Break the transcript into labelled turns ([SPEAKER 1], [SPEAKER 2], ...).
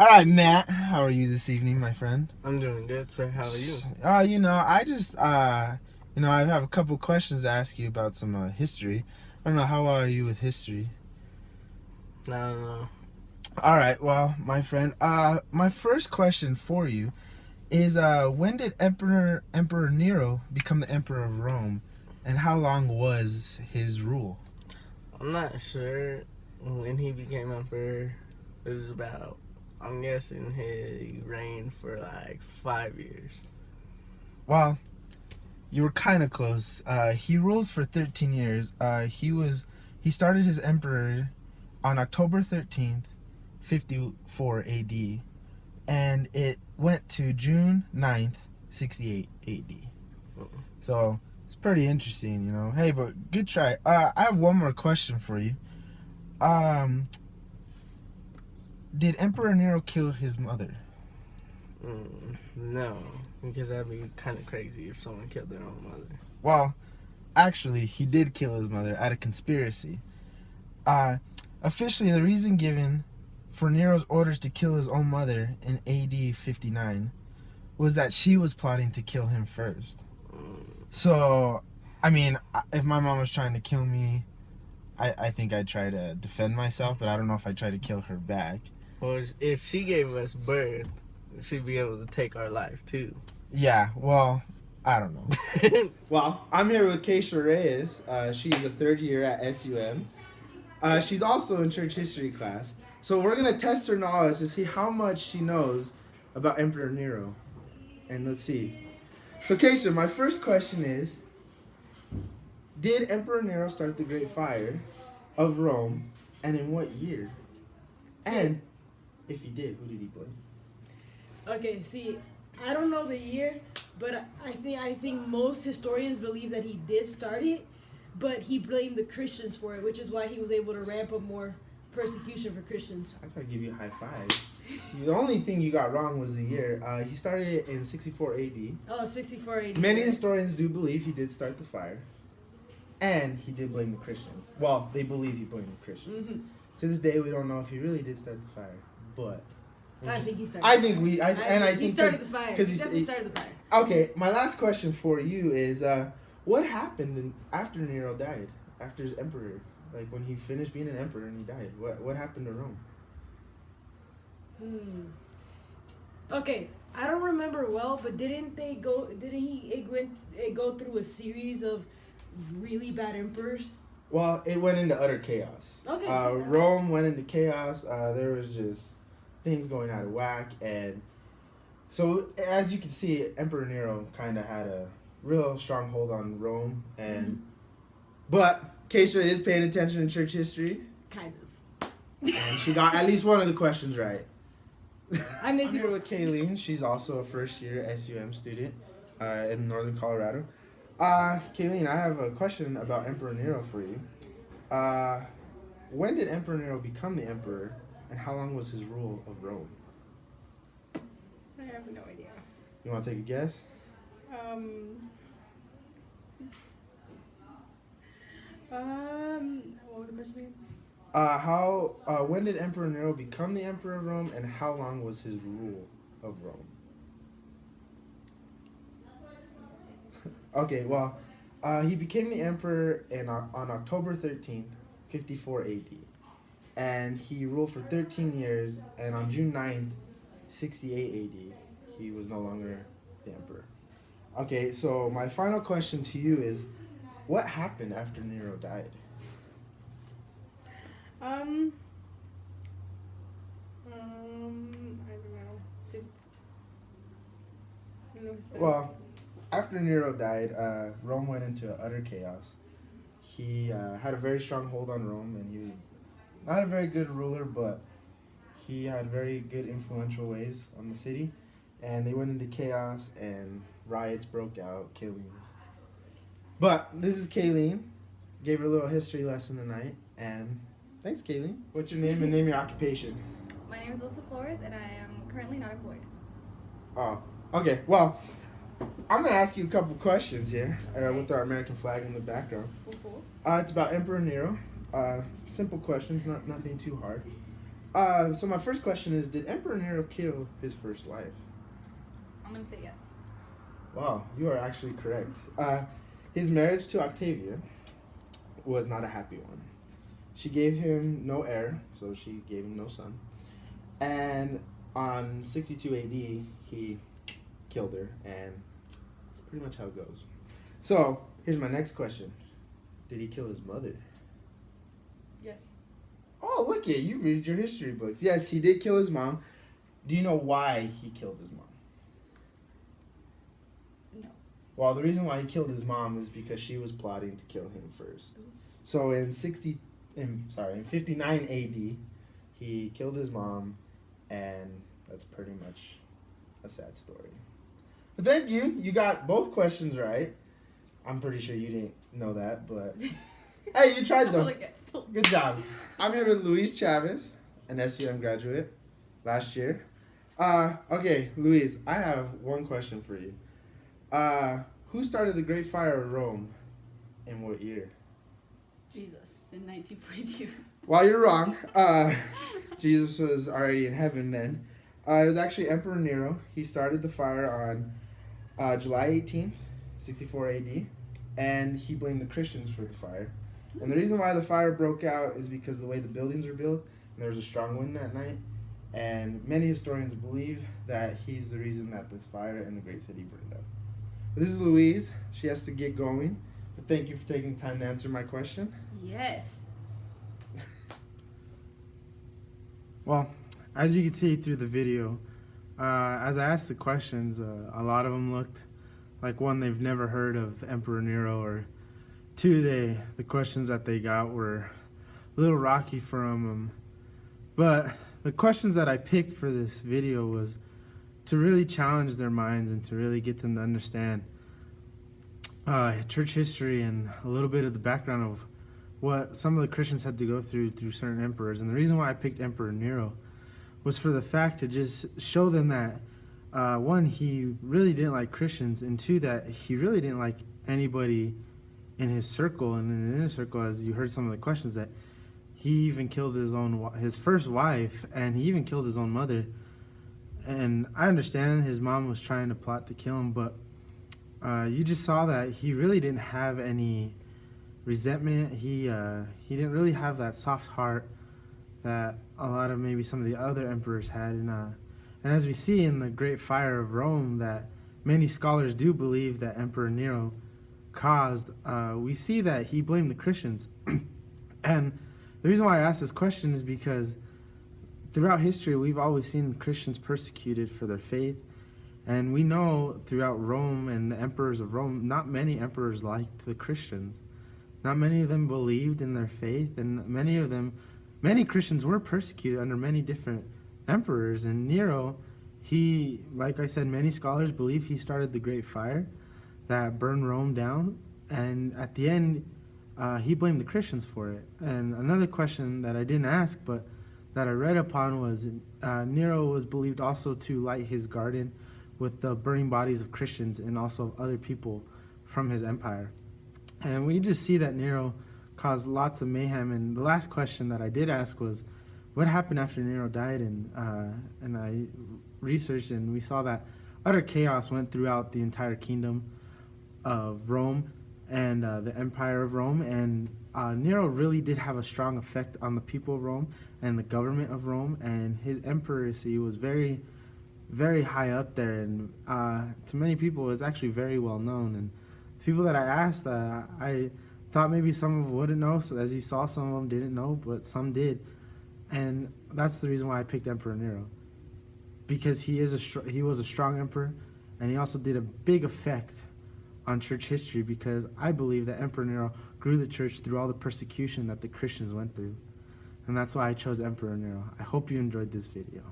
[SPEAKER 1] All right, Matt. How are you this evening, my friend?
[SPEAKER 2] I'm doing good, sir. How are you?
[SPEAKER 1] I have a couple questions to ask you about some history. I don't know, how are you with history?
[SPEAKER 2] No.
[SPEAKER 1] All right, well, my friend, my first question for you is, when did Emperor Nero become the emperor of Rome, and how long was his rule?
[SPEAKER 2] I'm not sure when he became emperor. It was about, I'm guessing he reigned for like 5 years.
[SPEAKER 1] Well, you were kind of close. He ruled for 13 years. He started his emperor on October 13th, 54 AD, and it went to June 9th, 68 AD. So it's pretty interesting, you know. Hey, but good try. I have one more question for you. Did Emperor Nero kill his mother?
[SPEAKER 2] No, because that'd be kind of crazy if someone killed their own mother.
[SPEAKER 1] Well, actually, he did kill his mother out of conspiracy. Officially, the reason given for Nero's orders to kill his own mother in AD 59 was that she was plotting to kill him first. So, I mean, if my mom was trying to kill me, I think I'd try to defend myself, but I don't know if I'd try to kill her back.
[SPEAKER 2] Well, if she gave us birth, she'd be able to take our life too.
[SPEAKER 1] Yeah, well, I don't know. Well, I'm here with Keisha Reyes. She's a third year at SUM. She's also in church history class. So we're going to test her knowledge to see how much she knows about Emperor Nero. And let's see. So Keisha, my first question is, did Emperor Nero start the Great Fire of Rome, and in what year? And if he did, who did he blame?
[SPEAKER 3] Okay, see, I don't know the year, but I think most historians believe that he did start it, but he blamed the Christians for it, which is why he was able to ramp up more persecution for Christians.
[SPEAKER 1] I gotta give you a high five. The only thing you got wrong was the year. He started it in 64 AD.
[SPEAKER 3] Oh, 64 AD.
[SPEAKER 1] Many historians do believe he did start the fire. And he did blame the Christians. Well, they believe he blamed the Christians.
[SPEAKER 3] Mm-hmm.
[SPEAKER 1] To this day, we don't know if he really did start the fire. But
[SPEAKER 3] I think he started.
[SPEAKER 1] I think
[SPEAKER 3] he started the fire. He definitely started the fire.
[SPEAKER 1] Okay, my last question for you is, what happened after Nero died? After his emperor, like when he finished being an emperor and he died, what happened to Rome?
[SPEAKER 3] Okay, I don't remember well, but didn't he go through a series of really bad emperors?
[SPEAKER 1] Well, it went into utter chaos.
[SPEAKER 3] Okay.
[SPEAKER 1] Rome went into chaos. There was just things going out of whack, and so as you can see, Emperor Nero kind of had a real strong hold on Rome, and but Keisha is paying attention in church history.
[SPEAKER 3] Kind of.
[SPEAKER 1] And she got at least one of the questions right.
[SPEAKER 3] I'm
[SPEAKER 1] here with Kayleen. She's also a first year SUM student in northern Colorado. Kayleen, I have a question about Emperor Nero for you. When did Emperor Nero become the emperor, and how long was his rule of Rome?
[SPEAKER 4] I have no idea.
[SPEAKER 1] You want to take a guess?
[SPEAKER 4] What was the question again?
[SPEAKER 1] When did Emperor Nero become the emperor of Rome, and how long was his rule of Rome? Okay, well, he became the emperor on October 13th, 54 AD. And he ruled for 13 years, and on June 9th, 68 AD, he was no longer the emperor. Okay, so my final question to you is, what happened after Nero died?
[SPEAKER 4] I don't know.
[SPEAKER 1] Well, after Nero died, Rome went into utter chaos. He had a very strong hold on Rome, and he was not a very good ruler, but he had very good influential ways on the city. And they went into chaos, and riots broke out, killings. But this is Kayleen. Gave her a little history lesson tonight, and thanks, Kayleen. What's your name and name your occupation?
[SPEAKER 5] My name is Alyssa Flores, and I am currently not employed.
[SPEAKER 1] Oh, okay. Well, I'm going to ask you a couple questions here with our American flag in the background. It's about Emperor Nero. Simple questions, nothing too hard. So my first question is, did Emperor Nero kill his first wife?
[SPEAKER 5] I'm gonna say yes.
[SPEAKER 1] Wow, you are actually correct. His marriage to Octavia was not a happy one. She gave him no heir, so she gave him no son. And on 62 AD, he killed her, and that's pretty much how it goes. So, here's my next question. Did he kill his mother?
[SPEAKER 3] Yes.
[SPEAKER 1] Oh, look at you read your history books. Yes, he did kill his mom. Do you know why he killed his mom?
[SPEAKER 5] No.
[SPEAKER 1] Well, the reason why he killed his mom is because she was plotting to kill him first. So in 59 AD, he killed his mom, and that's pretty much a sad story. But thank you. You got both questions right. I'm pretty sure you didn't know that, but hey, you tried though. Good job. I'm here with Luis Chavez, an SUM graduate last year. Okay, Luis, I have one question for you. Who started the Great Fire of Rome in what year?
[SPEAKER 5] Jesus, in 1942.
[SPEAKER 1] Well, you're wrong. Jesus was already in heaven then. It was actually Emperor Nero. He started the fire on July 18th, 64 AD, and he blamed the Christians for the fire. And the reason why the fire broke out is because of the way the buildings were built, and there was a strong wind that night. And many historians believe that he's the reason that this fire and the great city burned out. This is Louise. She has to get going. But thank you for taking the time to answer my question.
[SPEAKER 3] Yes.
[SPEAKER 6] Well, as you can see through the video, as I asked the questions, a lot of them looked like one, they've never heard of Emperor Nero, or two, the questions that they got were a little rocky for them. But the questions that I picked for this video was to really challenge their minds and to really get them to understand church history and a little bit of the background of what some of the Christians had to go through certain emperors. And the reason why I picked Emperor Nero was for the fact to just show them that, one, he really didn't like Christians, and two, that he really didn't like anybody in his circle and in the inner circle, as you heard some of the questions, that he even killed his first wife, and he even killed his own mother. And I understand his mom was trying to plot to kill him, but you just saw that he really didn't have any resentment. He didn't really have that soft heart that a lot of maybe some of the other emperors had. And as we see in the Great Fire of Rome, that many scholars do believe that Emperor Nero caused, we see that he blamed the Christians. And the reason why I ask this question is because throughout history, we've always seen Christians persecuted for their faith. And we know throughout Rome and the emperors of Rome, not many emperors liked the Christians. Not many of them believed in their faith, and many Christians were persecuted under many different emperors. And Nero, he, like I said, many scholars believe he started the Great Fire that burned Rome down. And at the end, he blamed the Christians for it. And another question that I didn't ask, but that I read upon was Nero was believed also to light his garden with the burning bodies of Christians and also of other people from his empire. And we just see that Nero caused lots of mayhem. And the last question that I did ask was, what happened after Nero died? And I researched, and we saw that utter chaos went throughout the entire kingdom of Rome and the empire of Rome. And Nero really did have a strong effect on the people of Rome and the government of Rome. And his emperoracy was very, very high up there. And to many people, it was actually very well known. And the people that I asked, I thought maybe some of them wouldn't know. So as you saw, some of them didn't know, but some did. And that's the reason why I picked Emperor Nero, because he was a strong emperor, and he also did a big effect on church history, because I believe that Emperor Nero grew the church through all the persecution that the Christians went through. And that's why I chose Emperor Nero. I hope you enjoyed this video.